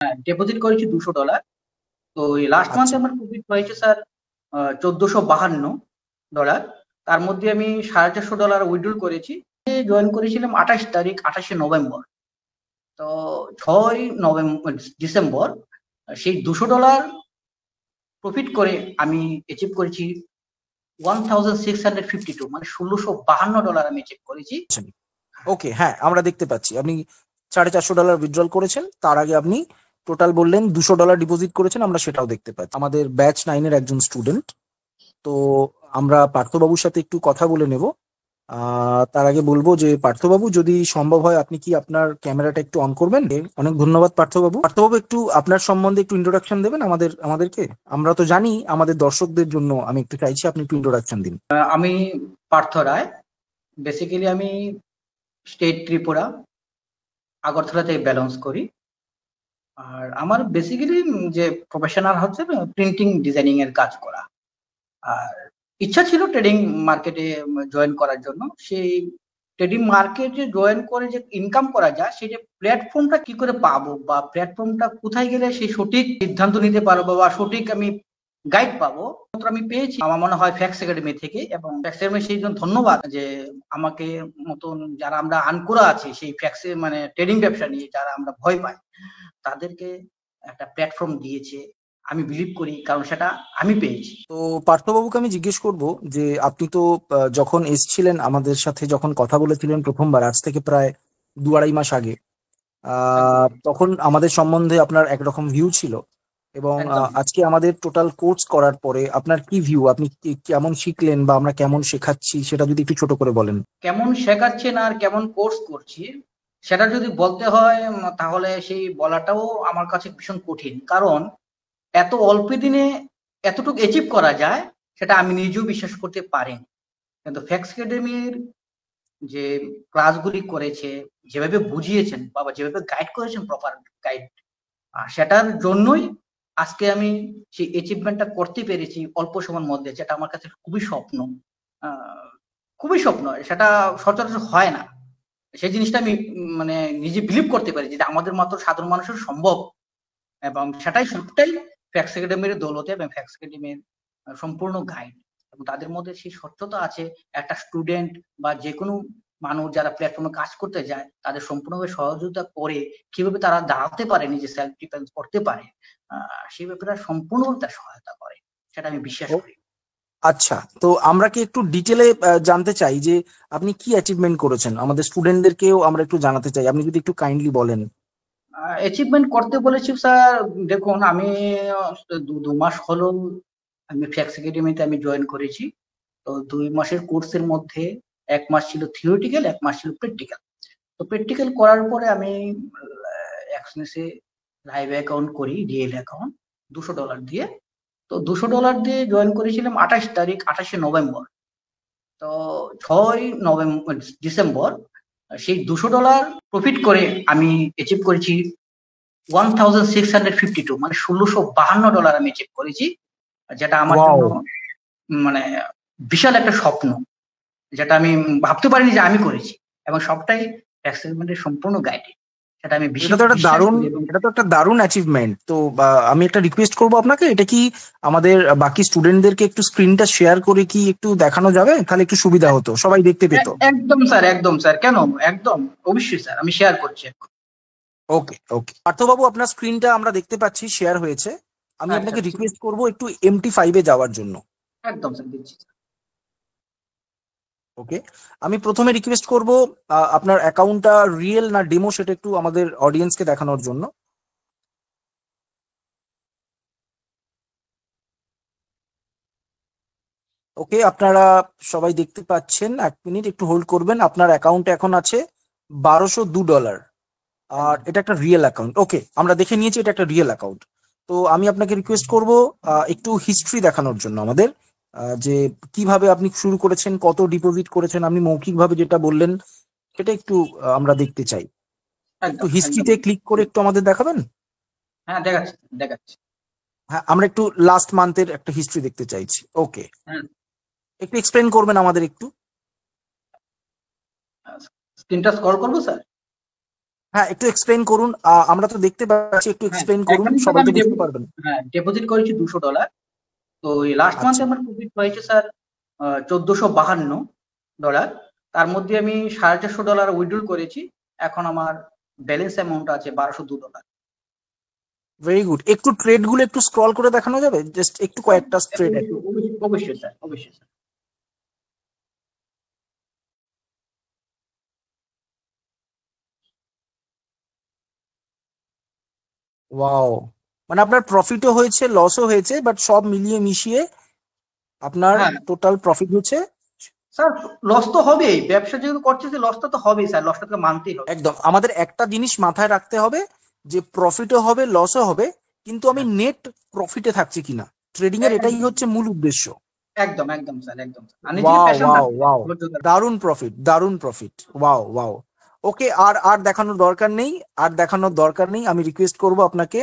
হ্যাঁ, ডিপোজিট করেছি $200। তো এই লাস্ট মান্থে আচ্ছা। আমার প্রফিট হয়েছে স্যার $1452। তার মধ্যে আমি $450 উইথড্র করেছি। জয়েন করেছিলাম 28 তারিখ, 28শে নভেম্বর। তো 6 ডিসেম্বর সেই $200 প্রফিট করে আমি অ্যাচিভ করেছি 1652, মানে $1652 আমি অ্যাচিভ করেছি। ওকে, হ্যাঁ, আমরা দেখতে পাচ্ছি আপনি $450 উইথড্রল করেছেন। তার আগে আপনি টোটাল বললেন $200 ডিপোজিট করেছেন, আমরা সেটাও দেখতে পাচ্ছি। আমাদের ব্যাচ 9-এর একজন স্টুডেন্ট। তো আমরা পার্থবাবুর সাথে একটু কথা বলে নেব। তার আগে বলবো যে পার্থবাবু, যদি সম্ভব হয় আপনি কি আপনার ক্যামেরাটা একটু অন করবেন? অনেক ধন্যবাদ পার্থবাবু। পার্থবাবু, একটু আপনার সম্বন্ধে একটু ইন্ট্রোডাকশন দেবেন আমাদেরকে। আমরা তো জানি, আমাদের দর্শকদের জন্য আমি একটু চাইছি আপনি একটু ইন্ট্রোডাকশন দিন। আমি পার্থ রায়। বেসিক্যালি আমি স্টেট ত্রিপুরা, আগরতলাতে ব্যালেন্স করি। আর আমার বেসিক্যালি যে প্রফেশনাল হচ্ছে প্রিন্টিং ডিজাইনিং এর কাজ করা। আর ইচ্ছা ছিল ট্রেডিং মার্কেটে জয়েন করার জন্য। সেই ট্রেডিং মার্কেটে জয়েন করে যে ইনকাম করা যায়, সেই যে প্ল্যাটফর্মটা কি করে পাবো বা প্ল্যাটফর্মটা কোথায় গেলে সেই সঠিক সিদ্ধান্ত নিতে পারবো বা সঠিক আমি গাইড পাবো, আমি পেয়েছি আমার মনে হয় ফ্যাক্স একাডেমি থেকে। এবং ফ্যাক্স একাডেমি সেই জন্য ধন্যবাদ যে আমাকে মতন যারা আমরা আনকোরা আছি সেই ফ্যাক্সে মানে ট্রেডিং ব্যবসা নিয়ে যারা আমরা ভয় পাই, তাদেরকে একটা প্ল্যাটফর্ম দিয়েছে। আমি বিলিভ করি কারণ সেটা আমি পেয়েছি। তো পার্থবাবুকে আমি জিজ্ঞেস করব যে আপনি তো যখন এসছিলেন আমাদের সাথে, যখন কথা বলেছিলেন প্রথমবার, আজ থেকে প্রায় 2-2.5 মাস আগে, একদম তখন আমাদের সম্বন্ধে আপনার একরকম ভিউ ছিল। এবং একদম আজকে আমাদের টোটাল কোর্স করার পরে আপনার কি ভিউ? আপনি কেমন শিখলেন বা আমরা কেমন শেখাচ্ছি, সেটা যদি একটু ছোট করে বলেন। কেমন শেখাচ্ছেন আর কেমন কোর্স করছি সেটা যদি বলতে হয়, তাহলে সেই বলাটাও আমার কাছে ভীষণ কঠিন। কারণ এত অল্প দিনে এতটুকু অ্যাচিভ করা যায়, সেটা আমি নিজেও বিশ্বাস করতে পারিনি। কিন্তু ফ্যাক্স একাডেমির যে ক্লাসগুলি করেছে, যেভাবে বুঝিয়েছেন বাবা, যেভাবে গাইড করেছেন, প্রপার গাইড, সেটার জন্যই আজকে আমি সেই অ্যাচিভমেন্টটা করতে পেরেছি অল্প সময়ের মধ্যে, যেটা আমার কাছে খুবই স্বপ্ন। আহ, খুবই স্বপ্ন, সেটা সচরাচর হয় না। সেই জিনিসটা আমি মানে নিজে বিলিভ করতে পারি যেটা আমাদের মতো সাধারণ মানুষের সম্ভব। এবং সেটাই সবটাই ফ্যাক্স একাডেমির দৌলতে এবং ফ্যাক্স একাডেমির সম্পূর্ণ গাইড। এবং তাদের মধ্যে সেই স্বচ্ছতা আছে। একটা স্টুডেন্ট বা যে কোনো মানুষ যারা প্ল্যাটফর্মে কাজ করতে যায়, তাদের সম্পূর্ণভাবে সহযোগিতা করে কিভাবে তারা দাঁড়াতে পারে, নিজে সেলফ ডিফেন্স করতে পারে, সেই ব্যাপারে সম্পূর্ণভাবে তার সহায়তা করে, সেটা আমি বিশ্বাস ও, করি। আচ্ছা। তো আমরা কি একটু ডিটেলে জানতে চাই যে আপনি কি অ্যাচিভমেন্ট করেছেন, আমাদের স্টুডেন্টদেরকেও আমরা একটু জানাতে চাই, আপনি যদি একটু কাইন্ডলি বলেন। অ্যাচিভমেন্ট করতে বলেছি স্যার। দেখুন, আমি দু দু মাস হলো আমি ফ্যাক্স একাডেমিতে আমি জয়েন করেছি। তো 2 মাসের কোর্সের মধ্যে 1 মাস ছিল থিওরিটিক্যাল, 1 মাস ছিল প্র্যাকটিক্যাল। তো প্র্যাকটিক্যাল করার পরে আমি এক্সনেসে লাইভ অ্যাকাউন্ট করি, রিয়েল অ্যাকাউন্ট, $200 দিয়ে। তো $200 দিয়ে জয়েন করেছিলাম 28 তারিখ, 28শে নভেম্বর। তো 6 ডিসেম্বর সেই $200 প্রফিট করে আমি অ্যাচিভ করেছি 1652, মানে $1652 আমি অ্যাচিভ করেছি। যেটা আমার ওয়াও! জন্য মানে বিশাল একটা স্বপ্ন, যেটা আমি ভাবতে পারিনি যে আমি করেছি। এবং সবটাই এক্সপেরিমেন্টের সম্পূর্ণ গাইডে, সেটা আমি এটা তো একটা বিশ্বাস দারুণ করি। এবং এটা তো একটা দারুণ অ্যাচিভমেন্ট। তো আমি একটা রিকোয়েস্ট করবো আপনাকে, এটা কি আমাদের বাকি স্টুডেন্টদেরকে একটু স্ক্রিনটা শেয়ার করে কি একটু দেখানো যাবে? তাহলে একটু সুবিধা হতো, সবাই দেখতে পেত। একদম স্যার, একদম স্যার, কেন, একদম অবশ্যই স্যার, আমি শেয়ার করছি এখন। ওকে, ওকে। পার্থবাবু, আপনার স্ক্রিনটা আমরা দেখতে পাচ্ছি শেয়ার হয়েছে। আমি আচ্ছা আপনাকে ঠিক, রিকোয়েস্ট করবো একটু MT5-এ যাওয়ার জন্য। একদম স্যার দিচ্ছি। ওকে। আমি প্রথমে রিকোয়েস্ট করব আপনার অ্যাকাউন্টটা রিয়েল না ডেমো, সেটা একটু আমাদের অডিয়েন্সকে দেখানোর জন্য। ওকে, আপনারা সবাই দেখতে পাচ্ছেন। 1 মিনিট একটু হোল্ড করবেন। আপনার অ্যাকাউন্টে এখন আছে $1202। আর একদম এটা একটা রিয়েল অ্যাকাউন্ট। ওকে, আমরা দেখে নিয়েছি এটা একটা রিয়েল অ্যাকাউন্ট। তো আমি আপনাকে রিকোয়েস্ট করব একটু হিস্ট্রি দেখানোর জন্য আমাদের, যে কিভাবে আপনি শুরু করেছেন, কত ডিপোজিট করেছেন, আপনি মৌখিকভাবে যেটা বললেন সেটা একটু আমরা দেখতে চাই। একটু একদম একদম হিস্ট্রিতে ক্লিক করে একটু আমাদের দেখাবেন। হ্যাঁ, দেখাচ্ছি দেখাচ্ছি। হ্যাঁ, আমরা একটু লাস্ট মান্থের একটা হিস্ট্রি দেখতে চাইছি। ওকে, হ্যাঁ, একটু এক্সপ্লেন করবেন আমাদের একটু। স্ক্রিনটা স্ক্রল করবো স্যার? হ্যাঁ, একটু এক্সপ্লেন করুন। আমরা তো দেখতে পাচ্ছি, একটু হ্যাঁ, এক্সপ্লেন করুন, এখানে স্যার সবাই তো আমি বুঝতে পারবেন। হ্যাঁ ডিপোজিট করেছি $200। তো এই লাস্ট মান্থে আচ্ছা, আমার প্রফিট হয়েছে স্যার $1452। তার মধ্যে আমি $450 উইথড্রল করেছি। এখন আমার ব্যালেন্স অ্যামাউন্ট আছে $1202। Very good. একটু ট্রেড গুলো একটু স্ক্রল করে দেখানো যাবে, জাস্ট একটু স্যার কয়েকটা ট্রেড। অবশ্যই স্যার, অবশ্যই স্যার। ওয়াও, মানে আপনার প্রফিটও হয়েছে, লসও হয়েছে, বাট সব মিলিয়ে মিশিয়ে আপনার হ্যাঁ টোটাল প্রফিট হচ্ছে। স্যার, লস তো হবেই, ব্যবসা যেহেতু করছে লসটা তো হবেই স্যার, লসটা তো মানতেই হবে। একদম, আমাদের একটা জিনিস মাথায় রাখতে হবে, যে প্রফিটও হবে লসও হবে, কিন্তু আমি হ্যাঁ নেট প্রফিটে থাকছি কিনা। ট্রেডিং এর এটাই একদম হচ্ছে মূল উদ্দেশ্য। একদম একদম স্যার, একদম স্যার। আর নিজের ওয়াও প্যাশন ওয়াও থাকবে, ওয়াও, ধৈর্য ধরে। দারুণ প্রফিট, দারুণ প্রফিট, ওয়াও ওয়াও। ওকে, আর আর দেখানোর দরকার নেই, আর দেখানোর দরকার নেই। আমি রিকোয়েস্ট করব আপনাকে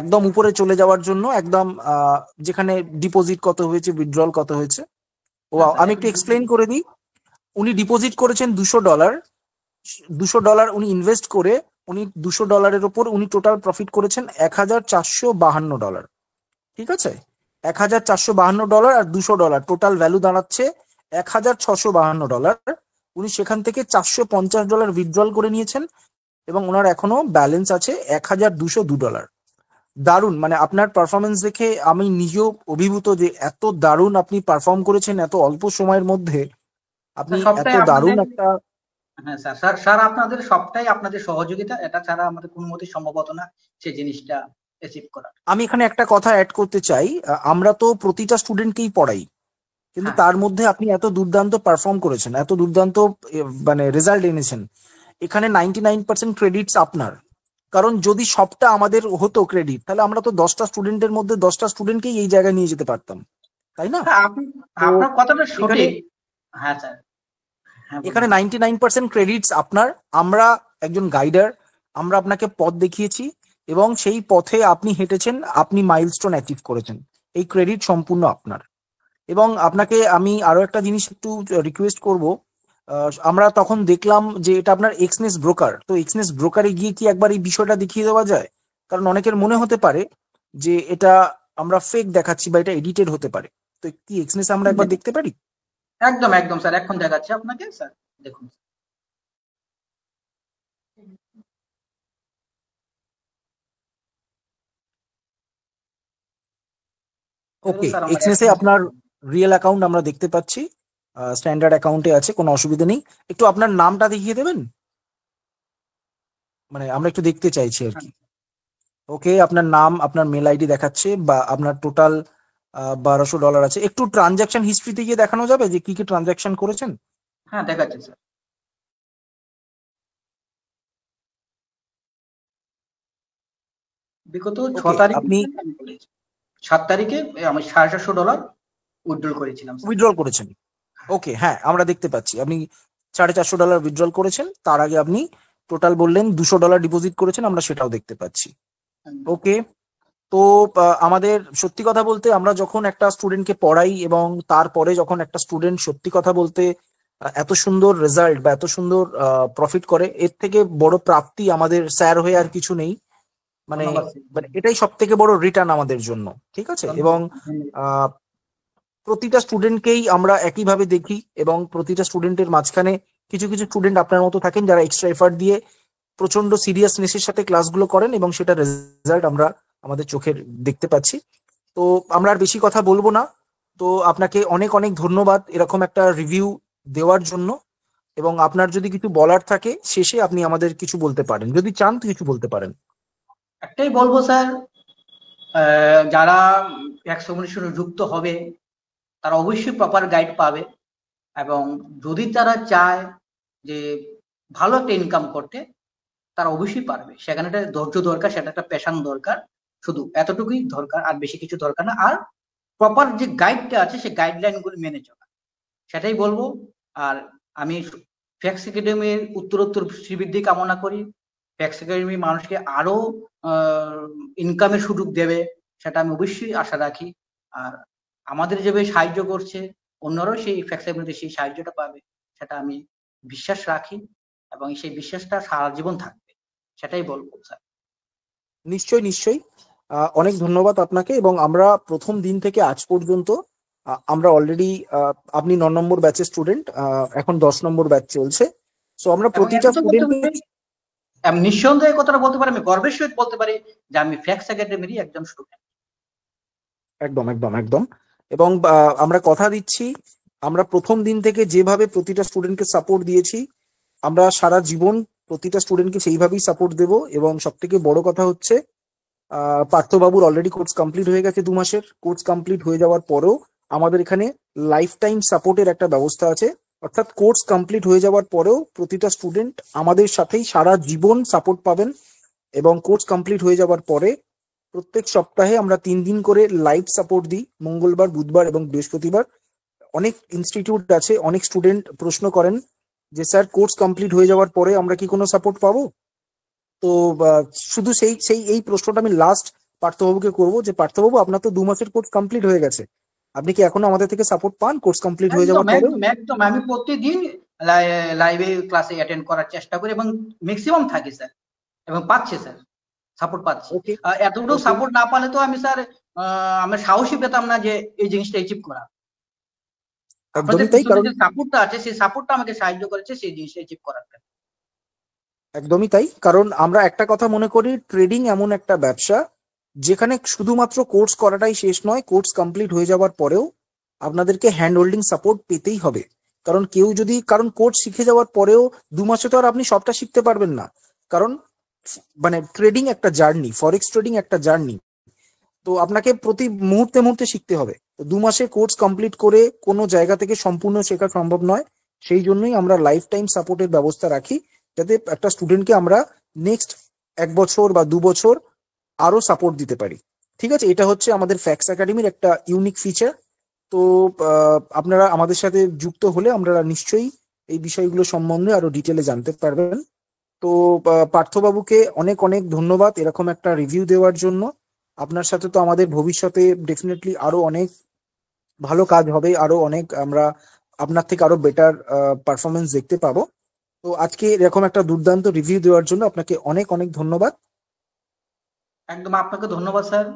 একদম উপরে চলে যাওয়ার জন্য, একদম যেখানে ডিপোজিট কত হয়েছে, উইথড্রল কত হয়েছে। হ্যাঁ ওয়াও, স্যার আমি এখন একটু এক্সপ্লেন করে দিই। উনি ডিপোজিট করেছেন $200। $200 উনি ইনভেস্ট করে, উনি $200 ওপর উনি টোটাল প্রফিট করেছেন $1452। ঠিক আছে, $1452 আর $200 টোটাল ভ্যালু দাঁড়াচ্ছে $1652। উনি সেখান থেকে $450 উইথড্রল করে নিয়েছেন, এবং ওনার এখনো ব্যালেন্স আছে $1202। দারুণ, মানে আপনার পারফরমেন্স দেখে আমি নিজেও অভিভূত, যে এত দারুণ আপনি পারফর্ম করেছেন এত অল্প সময়ের মধ্যে। আপনি স্যার এত সবটাই দারুণ আপনাদের। একটা, হ্যাঁ স্যার, স্যার স্যার আপনাদের সবটাই আপনাদের সহযোগিতা, এটা ছাড়া আমাদের কোনো মতেই সম্ভব হতো না সেই জিনিসটা অ্যাচিভ করা। আমি এখানে একটা কথা অ্যাড করতে চাই। আমরা তো প্রতিটা স্টুডেন্টকেই পড়াই, কিন্তু হ্যাঁ তার মধ্যে আপনি এত দুর্দান্ত পারফর্ম করেছেন, এত দুর্দান্ত মানে রেজাল্ট এনেছেন। এখানে 99% ক্রেডিটস আপনার। কারণ যদি সবটা আমাদের হতো ক্রেডিট, তাহলে আমরা তো 10টা স্টুডেন্টের মধ্যে 10টা স্টুডেন্টকেই এই জায়গায় নিয়ে যেতে পারতাম, তাই না? হ্যাঁ আপনি, তো আপনার কথাটা এখানে সঠিক। হ্যাঁ স্যার, হ্যাঁ বলুন এখানে স্যার। 99% ক্রেডিটস আপনার। আমরা একজন গাইডার, আমরা আপনাকে পথ দেখিয়েছি, এবং সেই পথে আপনি হেঁটেছেন, আপনি মাইলস্টোন অ্যাচিভ করেছেন। এই ক্রেডিট সম্পূর্ণ আপনার। এবং আপনাকে আমি আরো একটা জিনিস একটু রিকোয়েস্ট করব। আমরা তখন দেখলাম যে এটা আপনার এক্সনেস ব্রোকার, তো এক্সনেস ব্রোকারে গিয়ে কি একবার এই বিষয়টা দেখিয়ে দেওয়া যায়? কারণ অনেকের মনে হতে পারে যে এটা আমরা ফেক দেখাচ্ছি বা এটা এডিটেড হতে পারে। তো কি এক্সনেস আমরা একবার দেখতে পারি? একদম একদম স্যার, এখন দেখাচ্ছি আপনাকে স্যার, দেখুন। এই হলো ওকে, স্যার আমার এক্সনেসে এখন। আপনার রিয়েল অ্যাকাউন্ট আমরা দেখতে পাচ্ছি, স্ট্যান্ডার্ড অ্যাকাউন্টে আছে, কোনো অসুবিধা নেই। একটু আপনার নামটা দেখিয়ে দেবেন, মানে আমরা একটু দেখতে চাইছি আর কি। ওকে, আপনার নাম, আপনার মেল আইডি দেখাচ্ছে, বা আপনার টোটাল $1200 আছে। একটু ট্রানজাকশন হিস্ট্রিতে গিয়ে দেখানো যাবে যে কি কি ট্রানজাকশন করেছেন? হ্যাঁ দেখাচ্ছি স্যার। বিগত ছ ওকে, তারিখে আপনি স্যার আমি করেছি। 7 তারিখে আমি $450 উইথড্রল করেছিলাম স্যার। উইথড্রল করেছেন। ওকে, হ্যাঁ, আমরা দেখতে পাচ্ছি আপনি $450 উইথড্রল করেছেন। তার আগে আপনি টোটাল বললেন $200 ডিপোজিট করেছেন, আমরা সেটাও দেখতে পাচ্ছি। ওকে, তো আমাদের সত্যি কথা বলতে, আমরা যখন একটা স্টুডেন্টকে পড়াই এবং তারপরে যখন একটা স্টুডেন্ট সত্যি কথা বলতে এত সুন্দর রেজাল্ট বা এত সুন্দর প্রফিট করে, এর থেকে বড় প্রাপ্তি আমাদের স্যার হয়ে আর কিছু নেই। মানে ধন্যবাদ স্যার। মানে এটাই সব থেকে বড় রিটার্ন আমাদের জন্য। ঠিক আছে, এবং ধন্যবাদ ধন্যবাদ। আহ, প্রতিটা স্টুডেন্টকেই আমরা একইভাবে দেখি, এবং প্রতিটা স্টুডেন্টের মাঝখানে কিছু কিছু স্টুডেন্ট আপনার মতো থাকেন যারা এক্সট্রা এফার্ট দিয়ে প্রচন্ড সিরিয়াসনেসের সাথে ক্লাসগুলো করেন, এবং সেটা রেজাল্ট আমরা আমাদের চোখের দেখতে পাচ্ছি। তো আমরা আর বেশি কথা বলবো না। তো আপনাকে অনেক অনেক ধন্যবাদ এরকম একটা রিভিউ দেওয়ার জন্য। এবং আপনার যদি কিছু বলার থাকে শেষে, আপনি আমাদের কিছু বলতে পারেন, যদি চান তো কিছু বলতে পারেন। একটাই বলবো স্যার, যারা একশো অনুশীলনে যুক্ত হবে তারা অবশ্যই প্রপার গাইড পাবে। এবং যদি তারা চায় যে ভালো একটা ইনকাম করতে, তারা অবশ্যই পারবে। সেখানে একটা ধৈর্য দরকার, সেটা একটা প্যাশন দরকার। শুধু এতটুকুই দরকার, আর বেশি কিছু দরকার না। আর প্রপার যে গাইডটা আছে সেই গাইডলাইন গুলো মেনে চলা, সেটাই বলবো। আর আমি ফ্যাক্স একাডেমির উত্তরোত্তর শ্রীবৃদ্ধি কামনা করি। ফ্যাক্স একাডেমি মানুষকে আরো ইনকামের সুযোগ দেবে, সেটা আমি অবশ্যই আশা রাখি। আর আমাদের যেভাবে সাহায্য করছে, অন্যরাও সেই ফ্যাক্স একাডেমিতে সেই সাহায্যটা পাবে, সেটা আমি বিশ্বাস রাখি। এবং সেই বিশ্বাসটা সারা জীবন থাকবে। সেটাই বলবো স্যার। নিশ্চয়ই নিশ্চয়ই। অনেক ধন্যবাদ আপনাকে। এবং আমরা প্রথম দিন থেকে আজ পর্যন্ত আমরা অলরেডি, আপনি 9 নম্বর ব্যাচের স্টুডেন্ট, এখন 10 নম্বর ব্যাচ চলছে। সো আমরা এবং প্রতিটা এতটুকু বলতে স্টুডেন্টকে পারি, আমি নিঃসন্দেহে কথাটা বলতে পারি, আমি গর্বের সহিত বলতে পারি যে আমি ফ্যাক্স একাডেমিরই একজন স্টুডেন্ট। একদম একদম একদম। এবং আমরা কথা দিচ্ছি, আমরা প্রথম দিন থেকে যেভাবে প্রতিটা স্টুডেন্টকে সাপোর্ট দিয়েছি, আমরা সারা জীবন প্রতিটা স্টুডেন্টকে সেইভাবেই সাপোর্ট দেব। এবং সব থেকে বড় কথা হচ্ছে, পার্থবাবুর অলরেডি কোর্স কমপ্লিট হয়ে গেছে, 2 মাসের কোর্স কমপ্লিট হয়ে যাওয়ার পরেও আমাদের এখানে লাইফ টাইম সাপোর্টের একটা ব্যবস্থা আছে। অর্থাৎ কোর্স কমপ্লিট হয়ে যাওয়ার পরেও প্রতিটা স্টুডেন্ট আমাদের সাথেই সারা জীবন সাপোর্ট পাবেন। এবং কোর্স কমপ্লিট হয়ে যাওয়ার পরে প্রত্যেক সপ্তাহে আমরা 3 দিন করে লাইভ সাপোর্ট দিই, মঙ্গলবার, বুধবার এবং বৃহস্পতিবার। অনেক ইনস্টিটিউট আছে, অনেক স্টুডেন্ট প্রশ্ন করেন যে স্যার কোর্স কমপ্লিট হয়ে যাওয়ার পরে আমরা কি কোনো সাপোর্ট পাবো? তো শুধু সেই সেই এই প্রশ্নটা আমি লাস্ট পার্থবাবুকে করবো, যে পার্থবাবু, আপনার তো 2 মাসের কোর্স কমপ্লিট হয়ে গেছে, আপনি কি এখনো আমাদের থেকে সাপোর্ট পান কোর্স কমপ্লিট হয়ে একদম যাওয়ার পরেও? একদম একদম, আমি প্রতিদিন লাইভে ক্লাসে অ্যাটেন্ড করার চেষ্টা করি এবং ম্যাক্সিমাম থাকি স্যার, এবং পাচ্ছি স্যার, সাপোর্ট পাচ্ছি। ওকে এতটুকু ওকে। সাপোর্ট না পালে তো আমি স্যার আমার সাহসই পেতাম না যে এই জিনিসটা অ্যাচিভ করা। আপনাদের একদমই তাই, পিছনে কারণ যে সাপোর্টটা আছে সেই সাপোর্টটা আমাকে সাহায্য করেছে সেই জিনিসটা অ্যাচিভ করার ক্ষেত্রে। একদমই তাই, কারণ আমরা একটা কথা মনে করি, ট্রেডিং এমন একটা ব্যবসা যেখানে শুধুমাত্র কোর্স করাটাই শেষ নয়, কোর্স কমপ্লিট হয়ে যাওয়ার পরেও আপনাদেরকে হ্যান্ড হোল্ডিং সাপোর্ট পেতেই হবে। কারণ কারণ কোর্স শিখে যাওয়ার পরেও 2 মাসে তো আর আপনি সবটা শিখতে পারবেন না। কারণ মানে ট্রেডিং একটা জার্নি, ফরেক্স ট্রেডিং একটা জার্নি। তো আপনাকে প্রতি মুহূর্তে মুহূর্তে শিখতে হবে। তো 2 মাসে কোর্স কমপ্লিট করে কোনো জায়গা থেকে সম্পূর্ণ শেখা সম্ভব নয়। সেই জন্যই আমরা লাইফ টাইম সাপোর্টের ব্যবস্থা রাখি, যাতে একটা স্টুডেন্টকে আমরা নেক্সট 1 বছর বা 2 বছর আরো সাপোর্ট দিতে পারি। ঠিক আছে, এটা হচ্ছে আমাদের ফ্যাক্স একাডেমির একটা ইউনিক ফিচার। তো আপনারা আমাদের সাথে যুক্ত হলে আমরা নিশ্চয়ই এই বিষয়গুলো সম্বন্ধে আরো ডিটেলে জানতে পারবেন। তো পার্থবাবুকে অনেক অনেক ধন্যবাদ এরকম একটা রিভিউ দেওয়ার জন্য। আপনার সাথে তো আমাদের ভবিষ্যতে ডেফিনেটলি আরো অনেক ভালো কাজ হবে, আরো অনেক আমরা আপনার থেকে আরো বেটার পারফরমেন্স দেখতে পাবো। তো আজকে এরকম একটা দুর্দান্ত রিভিউ দেওয়ার জন্য আপনাকে অনেক অনেক ধন্যবাদ। একদম, আপনাকে ধন্যবাদ স্যার।